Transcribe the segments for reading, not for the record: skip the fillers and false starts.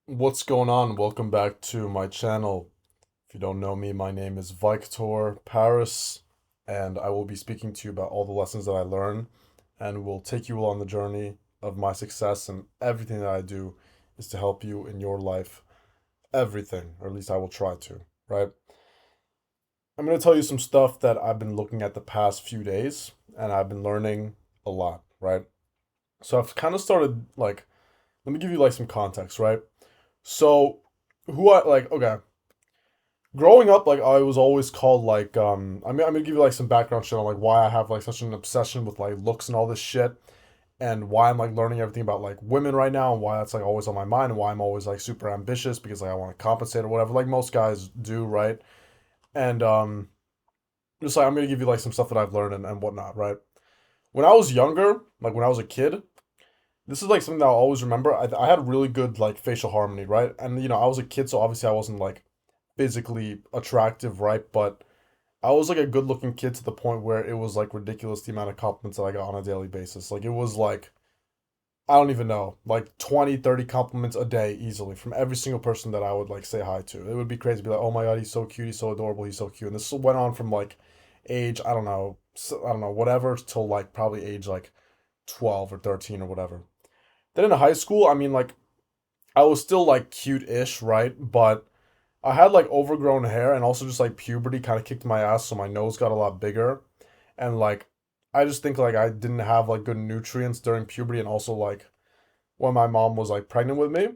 What's going on? Welcome back to my channel. If you don't know me, my name is Victor Paris, and I will be speaking to you about all the lessons that I learn, and will take you along the journey of my success. And everything that I do is to help you in your life. Everything, or at least I will try to, right? I'm going to tell you some stuff that I've been looking at the past few days, and I've been learning a lot, right? So I've kind of started let me give you like some context, right? So, okay, growing up, like I was always called I'm gonna give you like some background shit on like why I have like such an obsession with like looks and all this shit, and why I'm like learning everything about like women right now, and why that's like always on my mind, and why I'm always like super ambitious because like I want to compensate or whatever, like most guys do, right? And just like I'm gonna give you like some stuff that I've learned and whatnot, right? When I was younger, like when I was a kid, this is like something that I'll always remember. I had really good like facial harmony, right? And I was a kid, so obviously I wasn't like physically attractive, right? But I was like a good looking kid to the point where it was like ridiculous the amount of compliments that I got on a daily basis. Like it was like, I don't even know, like 20, 30 compliments a day easily from every single person that I would like say hi to. It would be crazy. Be like, oh my God, he's so cute. He's so adorable. He's so cute. And this went on from like age, I don't know, whatever, till like probably age like 12 or 13 or whatever. Then in high school, I mean, like, I was still like cute-ish, right? But I had like overgrown hair and also just like puberty kind of kicked my ass, so my nose got a lot bigger. And like I just think like I didn't have like good nutrients during puberty and also like when my mom was like pregnant with me,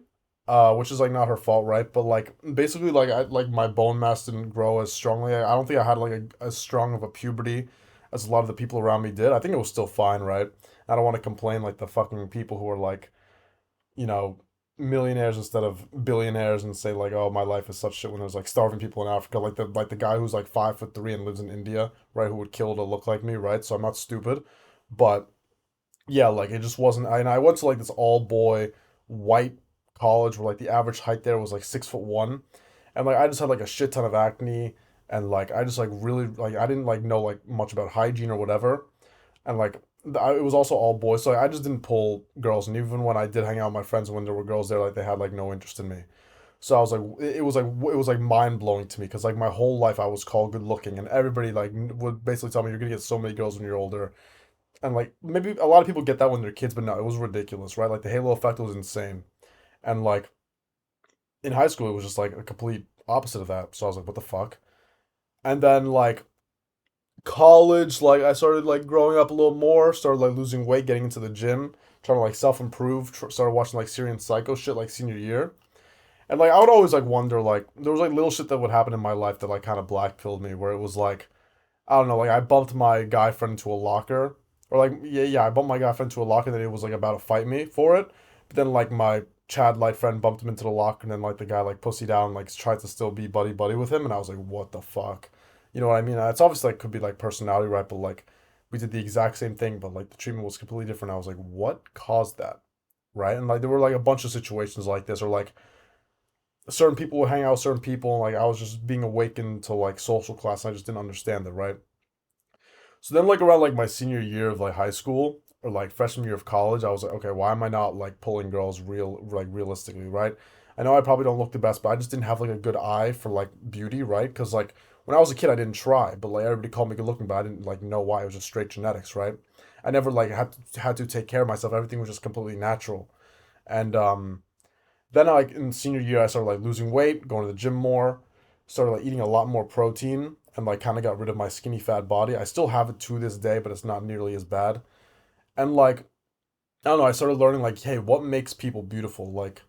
which is like not her fault, right? But like basically like I like my bone mass didn't grow as strongly. I don't think I had like as strong of a puberty as a lot of the people around me did. I think it was still fine, right? I don't want to complain like the fucking people who are like you know, millionaires instead of billionaires and say like, oh, my life is such shit when there's like starving people in Africa, like the guy who's like 5'3" and lives in India, right? Who would kill to look like me, right? So I'm not stupid, but yeah, like it just wasn't. And I went to like this all boy white college where like the average height there was like 6'1", and like I just had like a shit ton of acne. And like I just like really like I didn't like know like much about hygiene or whatever, and like it was also all boys, so like, I just didn't pull girls. And even when I did hang out with my friends, when there were girls there, like they had like no interest in me. So I was like, it was like mind blowing to me because like my whole life I was called good looking, and everybody like would basically tell me you're gonna get so many girls when you're older, and like maybe a lot of people get that when they're kids, but no, it was ridiculous, right? Like the halo effect was insane, and like in high school it was just like a complete opposite of that. So I was like, what the fuck? And then like college, like I started like growing up a little more, started like losing weight, getting into the gym, trying to like self improve, started watching like Syrian Psycho shit like senior year. And like I would always like wonder like there was like little shit that would happen in my life that like kind of black pilled me where it was like I don't know, like I bumped my guy friend into a locker, or like I bumped my guy friend into a locker and then he was like about to fight me for it. But then like my Chad light friend bumped him into the locker and then like the guy like pussy down like tried to still be buddy buddy with him and I was like what the fuck, you know what I mean? It's obviously like could be like personality, right? But like we did the exact same thing, but like the treatment was completely different. I was like what caused that, right? And like there were like a bunch of situations like this, or like certain people would hang out with certain people and like I was just being awakened to like social class and I just didn't understand it, right? So then, like around like my senior year of like high school or like freshman year of college, I was like, okay, why am I not like pulling girls realistically, right? I know I probably don't look the best, but I just didn't have like a good eye for like beauty, right? Because like when I was a kid, I didn't try, but like everybody called me good looking, but I didn't like know why. It was just straight genetics, right? I never like had to take care of myself. Everything was just completely natural, and then like in senior year, I started like losing weight, going to the gym more, started like eating a lot more protein, and like kind of got rid of my skinny fat body. I still have it to this day, but it's not nearly as bad. And like I don't know, I started learning like, hey, what makes people beautiful? Like,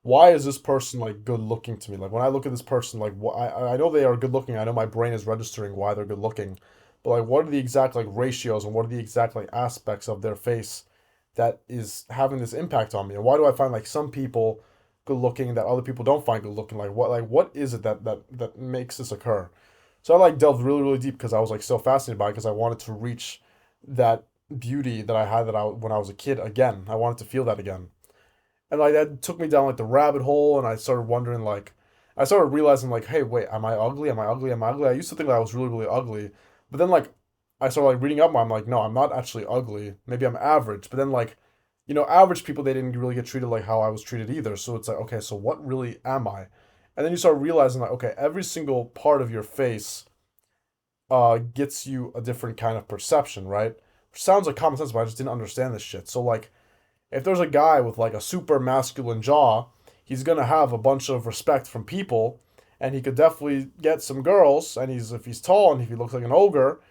why is this person like good looking to me? Like when I look at this person, like I know they are good looking. I know my brain is registering why they're good looking, but like what are the exact like ratios and what are the exact like aspects of their face that is having this impact on me? And why do I find like some people good looking that other people don't find good looking? Like what is it that makes this occur? So I like delved really deep because I was like so fascinated by it because I wanted to reach that beauty that I had when I was a kid again. I wanted to feel that again. And like that took me down like the rabbit hole, and I started wondering like, I started realizing like, hey, wait, am I ugly? Am I ugly? Am I ugly? I used to think that I was really ugly, but then like, I started like reading up more. I'm like, no, I'm not actually ugly. Maybe I'm average. But then like, average people, they didn't really get treated like how I was treated either. So it's like, okay, so what really am I? And then you start realizing like, okay, every single part of your face gets you a different kind of perception, right? Which sounds like common sense, but I just didn't understand this shit. So like, if there's a guy with like a super masculine jaw, he's gonna have a bunch of respect from people, and he could definitely get some girls. And if he's tall and if he looks like an ogre,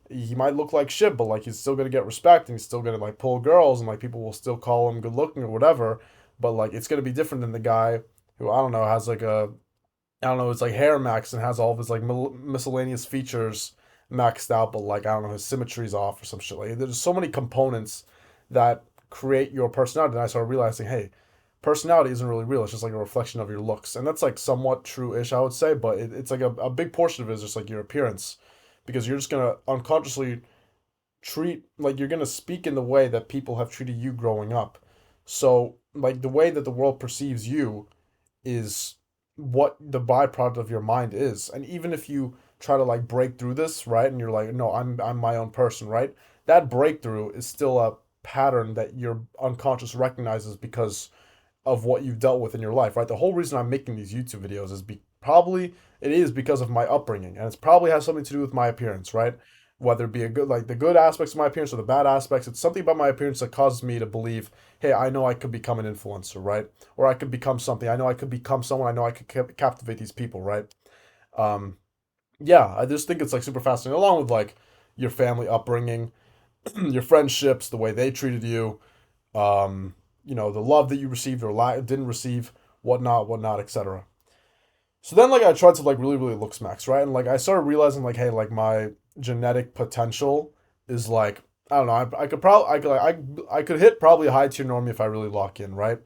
he might look like shit, but like he's still gonna get respect and he's still gonna like pull girls and like people will still call him good looking or whatever. But like it's gonna be different than the guy who I don't know has like a I don't know, it's like hair max and has all of his like miscellaneous features maxed out, but like I don't know, his symmetry's off or some shit. Like there's so many components that create your personality. And I started realizing, hey, personality isn't really real. It's just like a reflection of your looks, and that's like somewhat true-ish, I would say. But it's like a big portion of it is just like your appearance, because you're just gonna unconsciously treat like you're gonna speak in the way that people have treated you growing up. So like the way that the world perceives you is what the byproduct of your mind is. And even if you try to like break through this, right? And you're like, no, I'm my own person, right? That breakthrough is still a pattern that your unconscious recognizes because of what you've dealt with in your life, right? The whole reason I'm making these YouTube videos is probably it is because of my upbringing, and it's probably has something to do with my appearance, right? Whether it be a good like the good aspects of my appearance or the bad aspects, it's something about my appearance that causes me to believe, hey, I know I could become an influencer, right? Or I could become something. I know I could become someone. I know I could captivate these people, right? Um, yeah, I just think it's like super fascinating, along with like your family upbringing, your friendships, the way they treated you, the love that you received or didn't receive, whatnot, etc. So then, like, I tried to like really, really look smacks, right? And like, I started realizing, like, hey, like my genetic potential is like, I don't know, I could probably, I could, like, I could hit probably a high tier normie if I really lock in, right?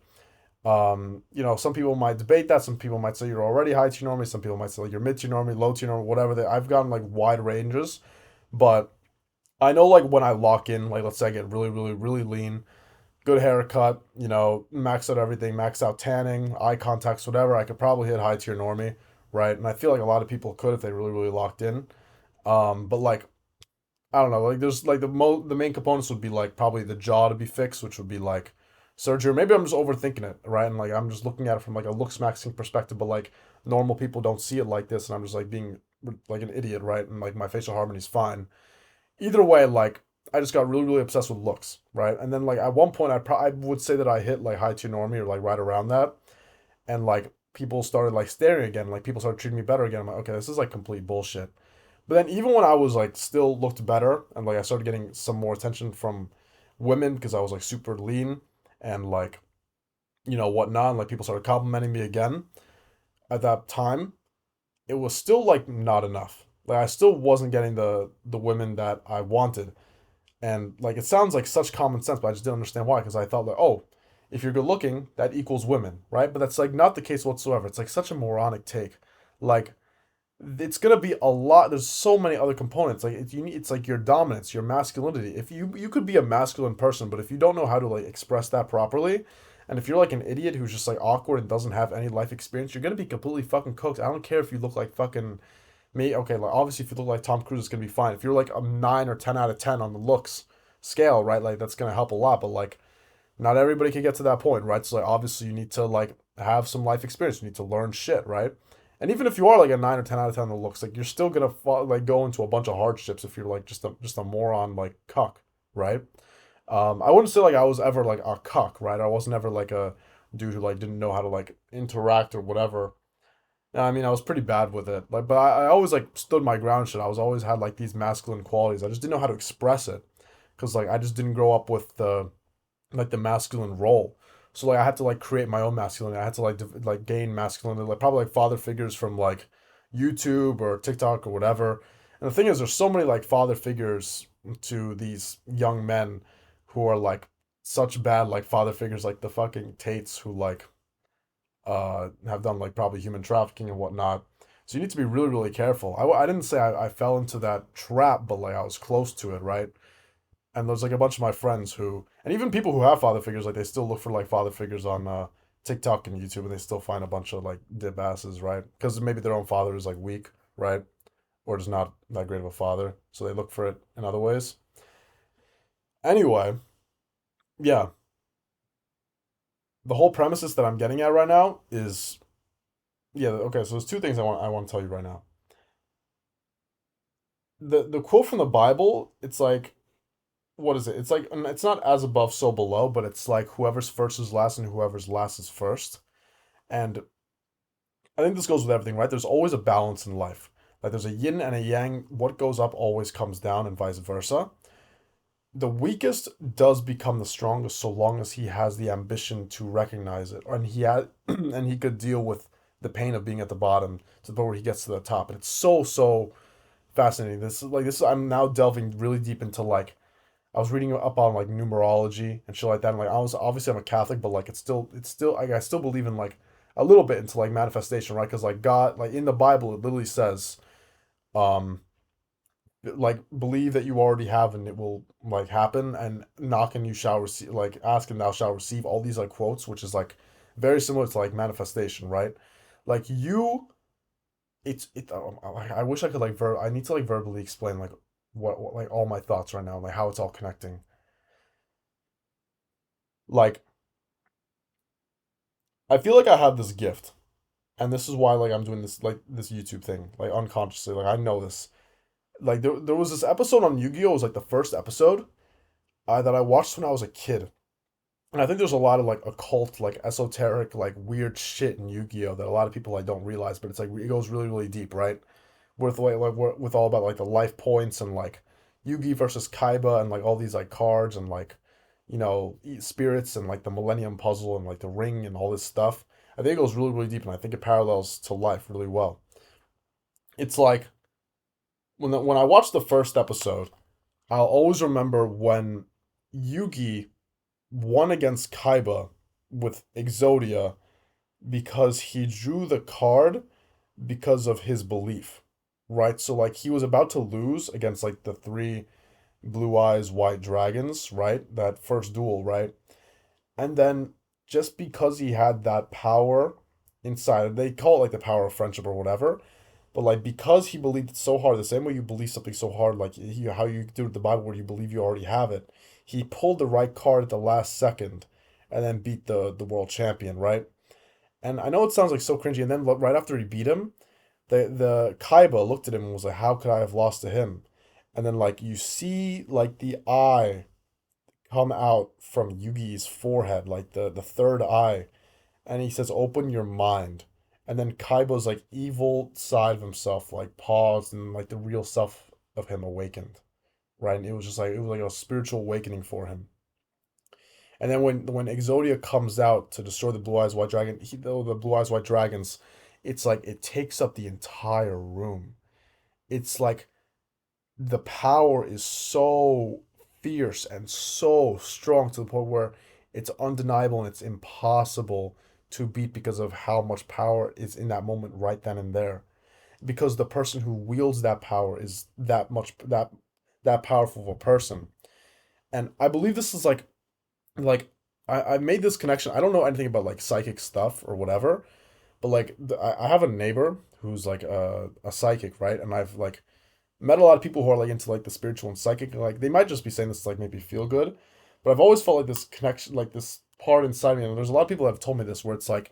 Some people might debate that. Some people might say you're already high tier normie. Some people might say like you're mid tier normie, low tier normie, whatever. I've gotten like wide ranges, but I know like when I lock in, like let's say I get really, really, really lean, good haircut, max out everything, max out tanning, eye contacts, whatever, I could probably hit high tier normie, right? And I feel like a lot of people could if they really, really locked in. But like I don't know, like there's like the main components would be like probably the jaw to be fixed, which would be like surgery. Maybe I'm just overthinking it, right? And like I'm just looking at it from like a looks maxing perspective, but like normal people don't see it like this, and I'm just like being like an idiot, right? And like my facial harmony's fine. Either way, like I just got really, really obsessed with looks, right? And then like at one point, I would say that I hit like high tier normie or like right around that, and like people started like staring again, like people started treating me better again. I'm like, okay, this is like complete bullshit. But then even when I was like still looked better and like I started getting some more attention from women because I was like super lean and like whatnot, and like people started complimenting me again at that time, it was still like not enough. Like I still wasn't getting the women that I wanted. And like it sounds like such common sense, but I just didn't understand why. Because I thought like, oh, if you're good looking, that equals women, right? But that's like not the case whatsoever. It's like such a moronic take. Like it's gonna be a lot. There's so many other components. Like it's like your dominance, your masculinity. If you could be a masculine person, but if you don't know how to like express that properly, and if you're like an idiot who's just like awkward and doesn't have any life experience, you're gonna be completely fucking cooked. I don't care if you look like fucking me. Okay, like obviously if you look like Tom Cruise, it's gonna be fine. If you're like a 9 or 10 out of 10 on the looks scale, right? Like that's gonna help a lot. But like not everybody can get to that point, right? So like obviously you need to like have some life experience. You need to learn shit, right? And even if you are like a 9 or 10 out of 10 on the looks, like you're still gonna like go into a bunch of hardships if you're like just a moron like cuck, right? I wouldn't say like I was ever like a cuck, right? I wasn't ever like a dude who like didn't know how to like interact or whatever. I mean, I was pretty bad with it. Like, but I always like stood my ground. Shit, I was always had like these masculine qualities. I just didn't know how to express it, because like I just didn't grow up with the masculine role. So like I had to like create my own masculinity. I had to like like gain masculinity, like probably like father figures from like YouTube or TikTok or whatever. And the thing is, there's so many like father figures to these young men who are like such bad like father figures, like the fucking Tates who like have done like probably human trafficking and whatnot. So you need to be really, really careful. I didn't say I fell into that trap, but like I was close to it, right? And there's like a bunch of my friends who, and even people who have father figures, like they still look for like father figures on TikTok and YouTube, and they still find a bunch of like dip asses, right? Because maybe their own father is like weak, right? Or just not that great of a father, so they look for it in other ways. Anyway, yeah. The whole premises that I'm getting at right now is, yeah, okay, so there's two things I want to tell you right now. The quote from the Bible, it's like, what is it? It's like, it's not as above so below, but it's like whoever's first is last and whoever's last is first. And I think this goes with everything, right? There's always a balance in life. Like there's a yin and a yang. What goes up always comes down, and vice versa. The weakest does become the strongest so long as he has the ambition to recognize it, and he had, and he could deal with the pain of being at the bottom to the point where he gets to the top. And it's so fascinating. I'm now delving really deep into like I was reading up on like numerology and shit like that. And like I was obviously I'm a Catholic, but like it's still like I still believe in like a little bit into like manifestation, right? Because like God, like in the Bible, it literally says, um, like believe that you already have and it will like happen, and knock and you shall receive, like ask and thou shalt receive. All these like quotes, which is like very similar to like manifestation, right? Like you, I wish I could like I need to like verbally explain like what like all my thoughts right now, like how it's all connecting. Like I feel like I have this gift, and this is why like I'm doing this like this YouTube thing, like unconsciously. Like I know this. Like there was this episode on Yu-Gi-Oh! It was like the first episode that I watched when I was a kid. And I think there's a lot of like occult, like esoteric, like weird shit in Yu-Gi-Oh! That a lot of people like don't realize, but it's like it goes really deep, right? With with all about like the life points and like Yugi versus Kaiba and like all these like cards and like spirits and like the Millennium Puzzle and like the ring and all this stuff. I think it goes really deep, and I think it parallels to life really well. It's like when I watched the first episode, I'll always remember when Yugi won against Kaiba with Exodia because he drew the card because of his belief, right? So like he was about to lose against like the three blue eyes white dragons, right? That first duel, right? And then just because he had that power inside, they call it like the power of friendship or whatever. But like because he believed it so hard, the same way you believe something so hard, like how you do with the Bible, where you believe you already have it, he pulled the right card at the last second, and then beat the world champion, right? And I know it sounds like so cringy. And then right after he beat him, the Kaiba looked at him and was like, "How could I have lost to him?" And then like you see like the eye come out from Yugi's forehead, like the third eye, and he says, "Open your mind." And then Kaiba's like evil side of himself like paused, and like the real self of him awakened, right? And it was just like it was like a spiritual awakening for him. And then when Exodia comes out to destroy the Blue Eyes White Dragon, the Blue Eyes White Dragons, it's like it takes up the entire room. It's like the power is so fierce and so strong to the point where it's undeniable and it's impossible to beat because of how much power is in that moment right then and there. Because the person who wields that power is that powerful of a person. And I believe this is like I made this connection. I don't know anything about like psychic stuff or whatever, but like I have a neighbor who's like a psychic, right? And I've like met a lot of people who are like into like the spiritual and psychic. Like they might just be saying this to like maybe feel good, but I've always felt like this connection, like this part inside me. And there's a lot of people that have told me this where it's like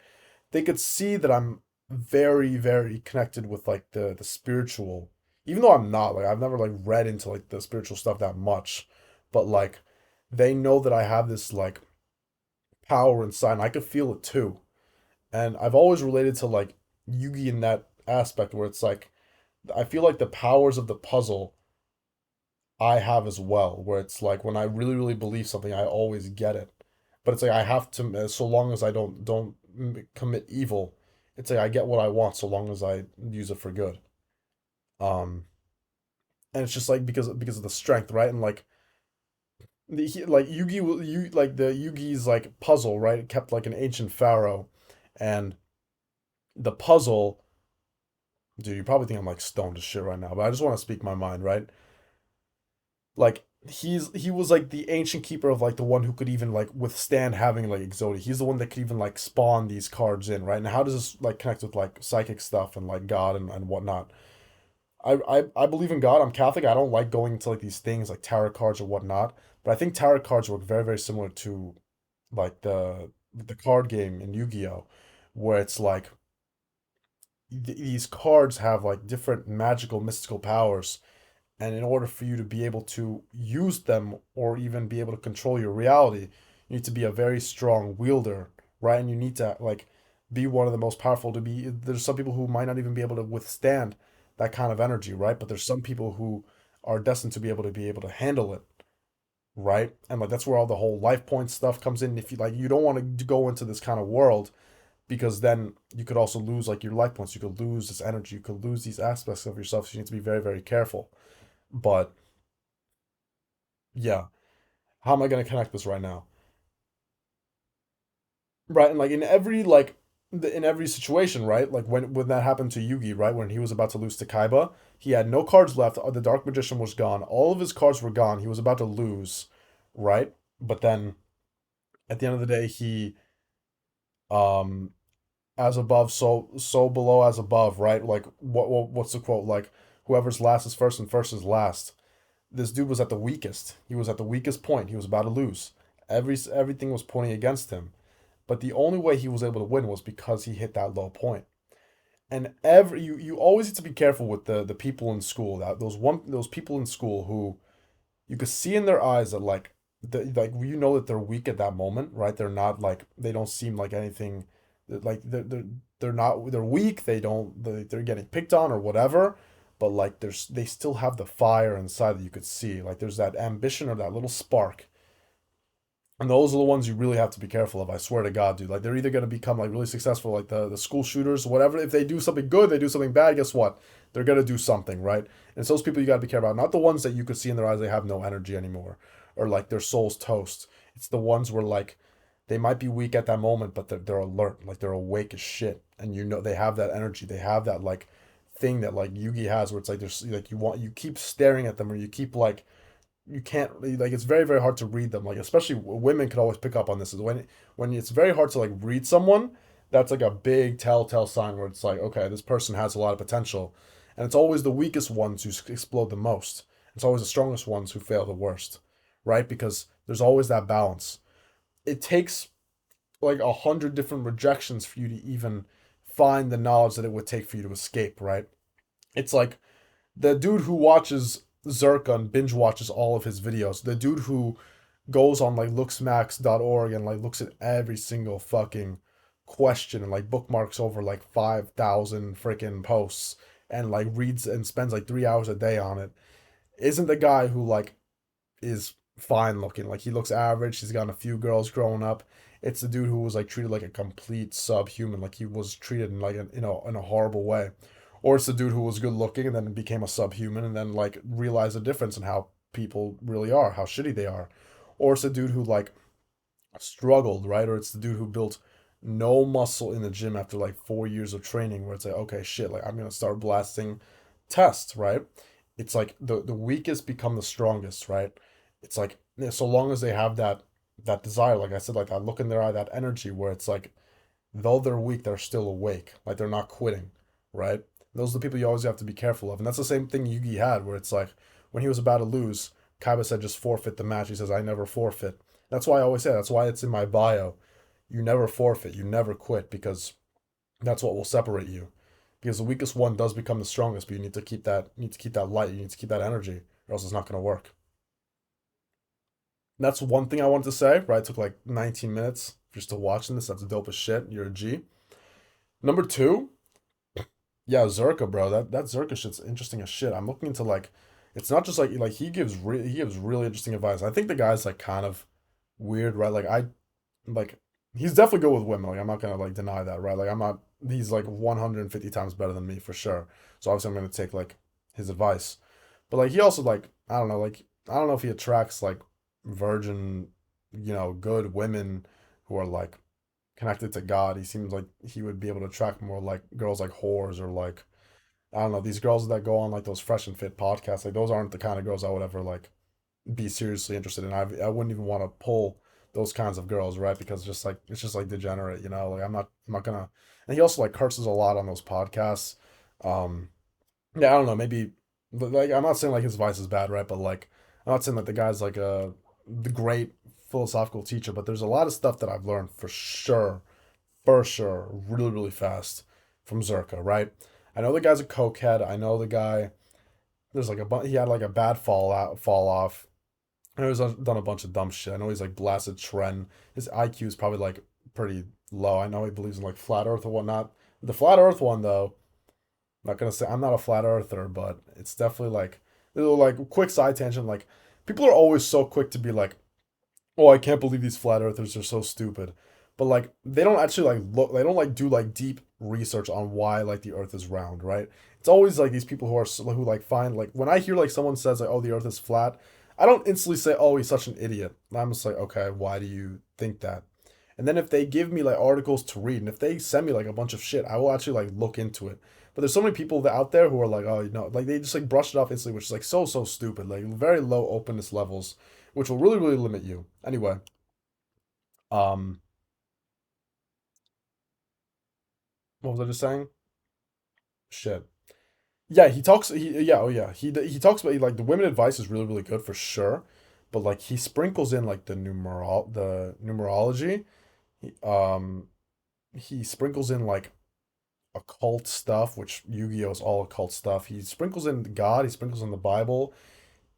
they could see that I'm very connected with like the spiritual, even though I'm not. Like I've never like read into like the spiritual stuff that much, but like they know that I have this like power inside, and I could feel it too. And I've always related to like Yugi in that aspect where it's like I feel like the powers of the puzzle I have as well, where it's like when I really believe something, I always get it. But it's like I have to, so long as I don't commit evil, it's like I get what I want so long as I use it for good. Um, and it's just like because of the strength, right? And like like you like the Yugi's like puzzle, right? It kept like an ancient pharaoh, and the puzzle, dude. You probably think I'm like stoned as shit right now, but I just want to speak my mind, right? Like he was like the ancient keeper of like the one who could even like withstand having like Exodia. He's the one that could even like spawn these cards in, right? And how does this like connect with like psychic stuff and like God and whatnot? I believe in God. I'm Catholic. I don't like going into like these things like tarot cards or whatnot. But I think tarot cards work very similar to like the card game in Yu-Gi-Oh, where it's like these cards have like different magical mystical powers, and in order for you to be able to use them or even be able to control your reality, you need to be a very strong wielder, right? And you need to like be one of the most powerful to be. There's some people who might not even be able to withstand that kind of energy, right? But there's some people who are destined to be able to handle it, right? And like that's where all the whole life point stuff comes in. If you like, you don't want to go into this kind of world because then you could also lose like your life points. You could lose this energy. You could lose these aspects of yourself. So you need to be very, very careful. But yeah, how am I going to connect this right now? Right, and like in every in every situation, right? Like when that happened to Yugi, right? When he was about to lose to Kaiba, he had no cards left. The Dark Magician was gone. All of his cards were gone. He was about to lose, right? But then at the end of the day, he um as above, so below as above, right? Like what's the quote? Like whoever's last is first and first is last. This dude was at the weakest. He was at the weakest point. He was about to lose. Everything was pointing against him. But the only way he was able to win was because he hit that low point. And you always need to be careful with the people in Skool, that those people in Skool who you could see in their eyes that like you know that they're weak at that moment, right? They're not like they don't seem like anything like they're not they're weak, they're getting picked on or whatever, but like they still have the fire inside that you could see. Like there's that ambition or that little spark, and those are the ones you really have to be careful of. I swear to God, dude. Like they're either gonna become like really successful, like the school shooters, whatever. If they do something good, they do something bad. Guess what? They're gonna do something, right? And it's those people you gotta be careful about. Not the ones that you could see in their eyes they have no energy anymore, or like their soul's toast. It's the ones where like they might be weak at that moment, but they're alert, like they're awake as shit, and you know they have that energy. They have that like thing that like Yugi has, where it's like there's like you keep staring at them, or you keep like you can't like it's very very hard to read them, like especially women could always pick up on this is when it's very hard to like read someone. That's like a big telltale sign where it's like, okay, this person has a lot of potential, and it's always the weakest ones who explode the most. It's always the strongest ones who fail the worst, right? Because there's always that balance. It takes like 100 different rejections for you to even find the knowledge that it would take for you to escape, right? It's like the dude who watches Zerka binge watches all of his videos, the dude who goes on like looksmax.org and like looks at every single fucking question and like bookmarks over like 5,000 freaking posts and like reads and spends like 3 hours a day on it, isn't the guy who like is fine looking. Like he looks average. He's gotten a few girls growing up. It's the dude who was like treated like a complete subhuman. Like he was treated in like in a horrible way. Or it's the dude who was good looking and then became a subhuman and then like realized the difference in how people really are, how shitty they are. Or it's the dude who like struggled, right? Or it's the dude who built no muscle in the gym after like 4 years of training, where it's like, okay, shit, like I'm gonna start blasting tests, right? It's like the weakest become the strongest, right? It's like so long as they have that desire, like I said, like that look in their eye, that energy, where it's like though they're weak, they're still awake, like they're not quitting, right? Those are the people you always have to be careful of, and that's the same thing Yugi had, where it's like when he was about to lose, Kaiba said just forfeit the match. He says I never forfeit. That's why I always say that's why it's in my bio. You never forfeit. You never quit because that's what will separate you. Because the weakest one does become the strongest, but you need to keep that light. You need to keep that energy, or else it's not going to work. And that's one thing I wanted to say. Right, it took like 19 minutes just to watching this. That's dope as shit. You're a G. Number two, yeah, Zerka, bro. That Zerka shit's interesting as shit. I'm looking into like, it's not just like he gives really interesting advice. I think the guy's like kind of weird, right? Like he's definitely good with women. Like I'm not gonna like deny that, right? Like I'm not. He's like 150 times better than me for sure. So obviously I'm gonna take like his advice. But like he also like I don't know like I don't know if he attracts like virgin, good women who are like connected to God. He seems like he would be able to attract more like girls like whores or like I don't know these girls that go on like those fresh and fit podcasts. Like those aren't the kind of girls I would ever like be seriously interested in. I wouldn't even want to pull those kinds of girls, right? Because just like it's just like degenerate, Like I'm not gonna. And he also like curses a lot on those podcasts. Um, yeah, I don't know. Maybe like I'm not saying like his advice is bad, right? But like I'm not saying that the guy's like the great philosophical teacher, but there's a lot of stuff that I've learned for sure, really, really fast from Zerka, right? I know the guy's a cokehead. I know the guy. There's like he had like a bad fall off. I know he's done a bunch of dumb shit. I know he's like blasted Tren. His IQ is probably like pretty low. I know he believes in like flat Earth or whatnot. The flat Earth one though, I'm not gonna say I'm not a flat earther, but it's definitely like little like quick side tangent. Like people are always so quick to be like, "Oh, I can't believe these flat earthers are so stupid," but like they don't actually like look. They don't like do like deep research on why like the Earth is round, right? It's always like these people who are who like find like when I hear like someone says like, "Oh, the Earth is flat," I don't instantly say, "Oh, he's such an idiot." I'm just like, "Okay, why do you think that?" And then if they give me like articles to read, and if they send me like a bunch of shit, I will actually like look into it. But there's so many people that out there who are like, oh, you know, like they just like brush it off instantly, which is like so stupid, like very low openness levels, which will really limit you. Anyway, um, what was I just saying? Shit. Yeah, he talks. Yeah, oh yeah, he talks about like the women advice is really good for sure, but like he sprinkles in like the numerology. He, he sprinkles in like occult stuff, which Yu-Gi-Oh is all occult stuff. He sprinkles in God, he sprinkles in the Bible.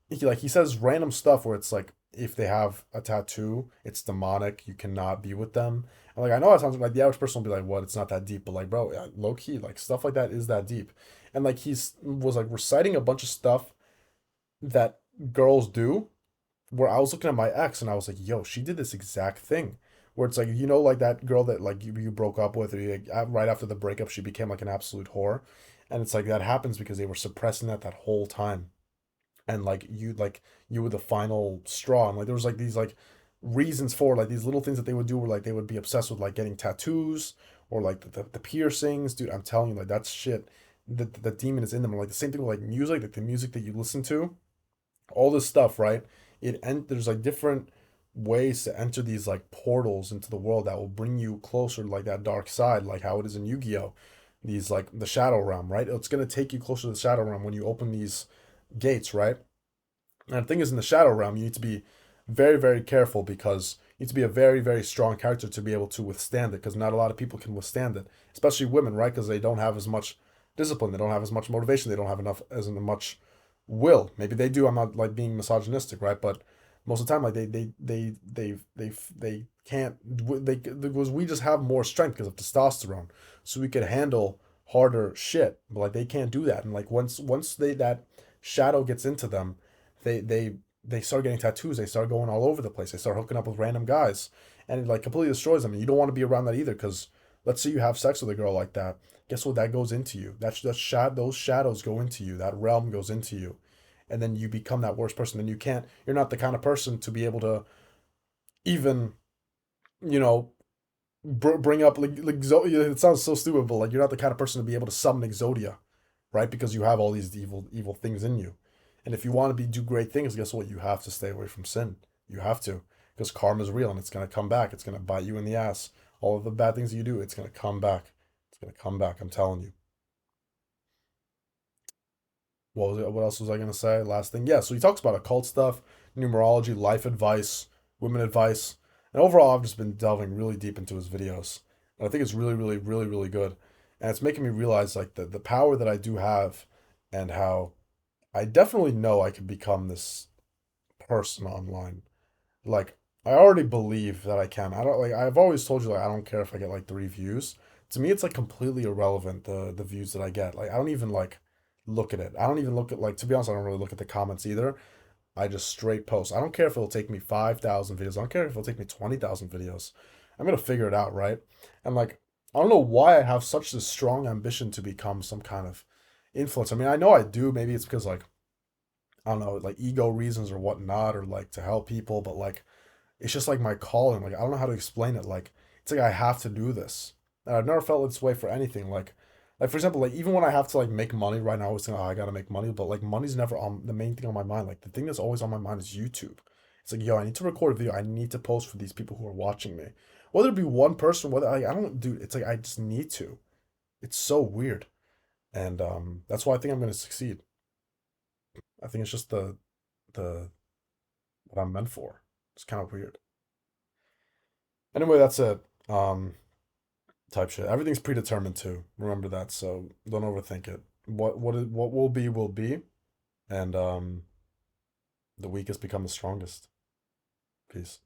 He says random stuff where it's like if they have a tattoo, it's demonic. You cannot be with them. And like I know it sounds like the average person will be like, "What? It's not that deep." But like, bro, yeah, low key, like stuff like that is that deep. And like he's was like reciting a bunch of stuff that girls do. Where I was looking at my ex and I was like, "Yo, she did this exact thing." Where it's like you know like that girl that like you broke up with or right after the breakup she became like an absolute whore, and it's like that happens because they were suppressing that whole time and like you were the final straw and like there was like these like reasons for like these little things that they would do where like they would be obsessed with like getting tattoos or like the piercings, dude. I'm telling you, like that's shit. The demon is in them. Like the same thing with like music, like the music that you listen to, all this stuff, right? There's like different ways to enter these like portals into the world that will bring you closer to like that dark side, like how it is in Yu-Gi-Oh. These like the shadow realm, right? It's gonna take you closer to the shadow realm when you open these gates, right? And the thing is, in the shadow realm, you need to be very careful because you need to be a very strong character to be able to withstand it. Because not a lot of people can withstand it, especially women, right? Because they don't have as much discipline, they don't have as much motivation, they don't have enough as much will. Maybe they do. I'm not like being misogynistic, right? But most of the time, like they can't. They because we just have more strength because of testosterone, so we could handle harder shit. But like they can't do that, and like once they that shadow gets into them they they they start getting tattoos. They start going all over the place. They start hooking up with random guys, and it like completely destroys them. And you don't want to be around that either, because let's say you have sex with a girl like that. Guess what? That goes into you. Those shadows go into you. That realm goes into you, and then you become that worst person. Then you can't. You're not the kind of person to be able to even you know bring up like it sounds so stupid, but like you're not the kind of person to be able to summon Exodia, right? Because you have all these evil things in you. And if you want to do great things, guess what? You have to stay away from sin. You have to, because karma is real and it's gonna come back. It's gonna bite you in the ass. All of the bad things you do, it's gonna come back. It's gonna come back. I'm telling you. What else was I gonna say? Last thing, yeah. So he talks about occult stuff, numerology, life advice, women advice, and overall, I've just been delving really deep into his videos. And I think it's really good. And it's making me realize like the power that I do have, and how I definitely know I can become this person online. Like I already believe that I can. I don't like I've always told you like I don't care if I get like 3 views. To me it's like completely irrelevant the views that I get. Like I don't even like look at it. I don't even look at like to be honest, I don't really look at the comments either. I just straight post. I don't care if it'll take me 5,000 videos. I don't care if it'll take me 20,000 videos. I'm gonna figure it out, right? And like I don't know why I have such this strong ambition to become some kind of influencer. I mean, I know I do. Maybe it's because like I don't know, like ego reasons or whatnot, or like to help people, but like it's just like my calling. Like I don't know how to explain it. Like it's like I have to do this. And I've never felt this way for anything. Like for example, like even when I have to like make money right now, I always think, oh, I gotta make money, but like money's never on the main thing on my mind. Like the thing that's always on my mind is YouTube. It's like, yo, I need to record a video. I need to post for these people who are watching me. Whether it be one person, whether like, I don't do it's like I just need to. It's so weird. And that's why I think I'm gonna succeed. I think it's just the what I'm meant for. It's kind of weird. Anyway, that's it. Type shit. Everything's predetermined too. Remember that, so don't overthink it. What will be, and the weakest become the strongest. Peace.